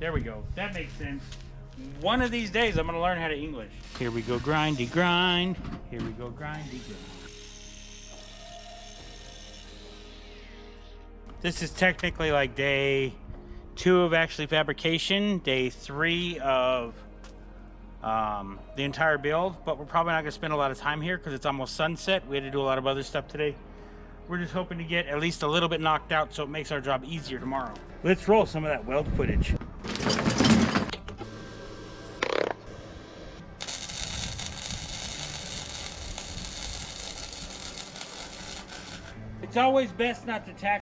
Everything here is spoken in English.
There we go. That makes sense. One of these days, I'm going to learn how to English. Here we go, grindy grind. Here we go, grindy grind. This is technically like day 2 of actually fabrication, day 3 of the entire build, but we're probably not going to spend a lot of time here because it's almost sunset. We had to do a lot of other stuff today. We're just hoping to get at least a little bit knocked out so it makes our job easier tomorrow. Let's roll some of that weld footage. It's always best not to tack